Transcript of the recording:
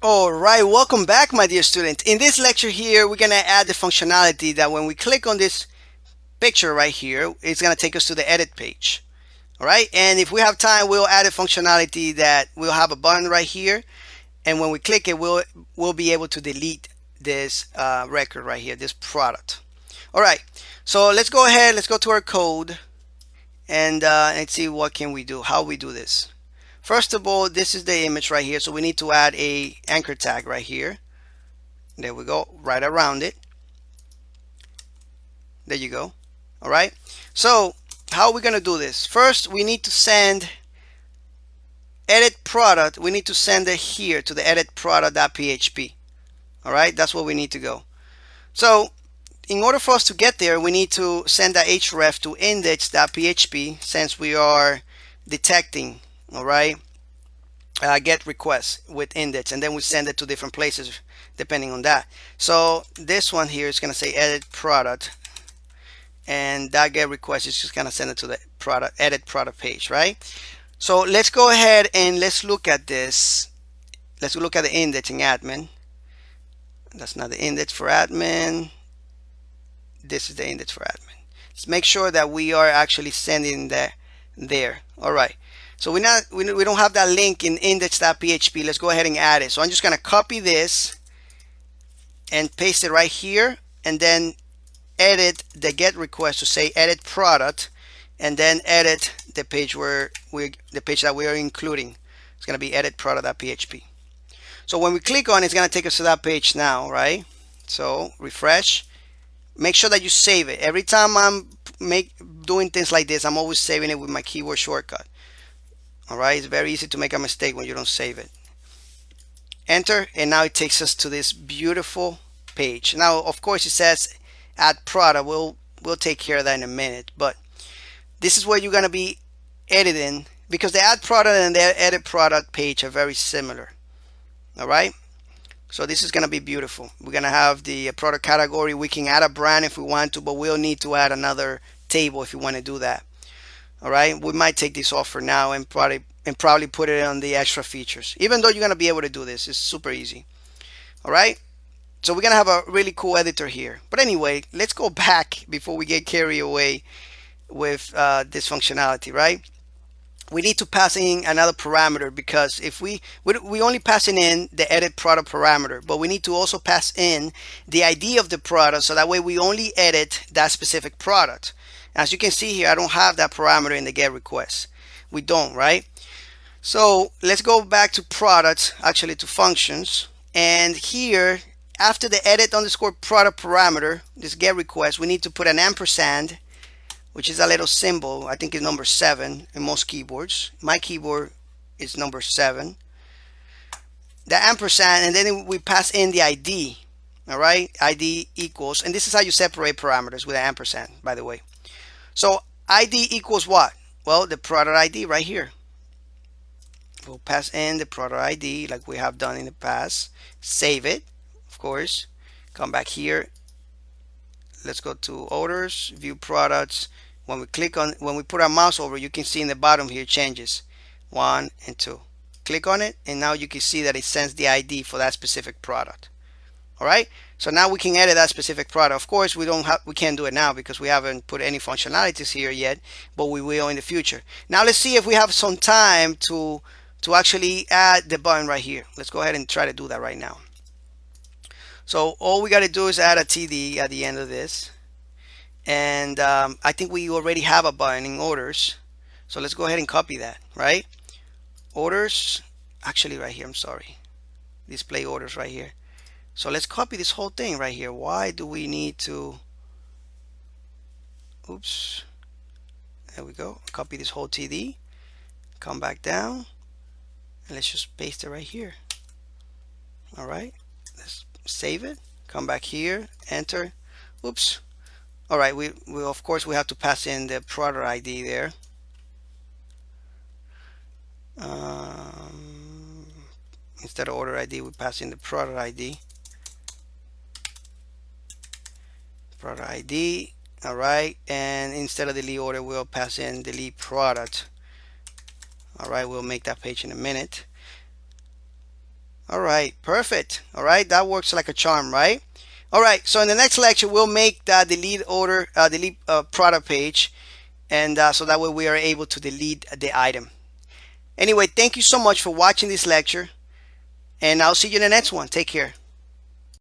All right, welcome back, my dear student. In this lecture here, we're gonna add the functionality that when we click on this picture right here, it's gonna take us to the edit page. All right, and if we have time, we'll add a functionality that we'll have a button right here, and when we click it, we'll be able to delete this record right here, this product. All right, so let's go ahead. Let's go to our code and let's see what can we do. How we do this. First of all, this is the image right here, so we need to add a anchor tag right here. There we go, right around it. There you go. All right, so how are we going to do this? First, we need to send edit product. We need to send it here to the edit product.php. All right, that's where we need to go. So in order for us to get there, we need to send the href to index.php, since we are detecting, all right, get requests with index, and then we send it to different places depending on that. So this one here is going to say edit product, and that get request is just going to send it to the product edit product page, right? So let's go ahead and let's look at this. Let's look at the index in admin. That's not the index for admin. This is the index for admin. Let's make sure that we are actually sending that there. All right, so we don't have that link in index.php. Let's go ahead and add it. So I'm just going to copy this and paste it right here, and then edit the get request to say edit product, and then edit the page the page that we are including. It's going to be edit product.php. So when we click on it, it's going to take us to that page now, right? So refresh. Make sure that you save it. Every time I'm doing things like this, I'm always saving it with my keyboard shortcut. All right, it's very easy to make a mistake when you don't save it. Enter, and now it takes us to this beautiful page. Now, of course, it says add product. We'll take care of that in a minute, but this is where you're going to be editing, because the add product and the edit product page are very similar. All right, so this is going to be beautiful. We're going to have the product category. We can add a brand if we want to, but we'll need to add another table if you want to do that. All right, we might take this off for now and probably put it on the extra features, even though you're going to be able to do this. It's super easy. All right, so we're going to have a really cool editor here. But anyway, let's go back before we get carried away with this functionality, right? We need to pass in another parameter, because if we only passing in the edit product parameter, but we need to also pass in the ID of the product, so that way we only edit that specific product. As you can see here, I don't have that parameter in the get request. We don't, right? So let's go back to products, actually to functions, and here after the edit underscore product parameter, this get request, we need to put an ampersand, which is a little symbol. I think it's number 7 in most keyboards. My keyboard is number 7. The ampersand, and then we pass in the ID. All right, ID equals, and this is how you separate parameters with an ampersand, by the way. So ID equals what? Well, the product ID right here. We'll pass in the product ID like we have done in the past. Save it, of course. Come back here. Let's go to orders, view products. When we put our mouse over, you can see in the bottom here changes 1 and 2. Click on it, and now you can see that it sends the ID for that specific product. All right, so now we can edit that specific product. Of course, we can't do it now because we haven't put any functionalities here yet, but we will in the future. Now let's see if we have some time to actually add the button right here. Let's go ahead and try to do that right now. So all we got to do is add a TD at the end of this, and I think we already have a button in orders, so let's go ahead and copy that, right? Orders, actually right here, I'm sorry, display orders right here. So let's copy this whole thing right here. Why do we need to, oops, there we go, copy this whole TD, come back down, and let's just paste it right here. All right, let's save it, come back here, enter, oops. All right, we of course we have to pass in the product ID there. Instead of order ID, we pass in the product ID. Product ID. All right, and instead of delete order, we'll pass in delete product. All right, we'll make that page in a minute. All right, perfect. All right, that works like a charm, right? All right, so in the next lecture, we'll make the delete order, delete product page, and so that way we are able to delete the item. Anyway, thank you so much for watching this lecture, and I'll see you in the next one. Take care.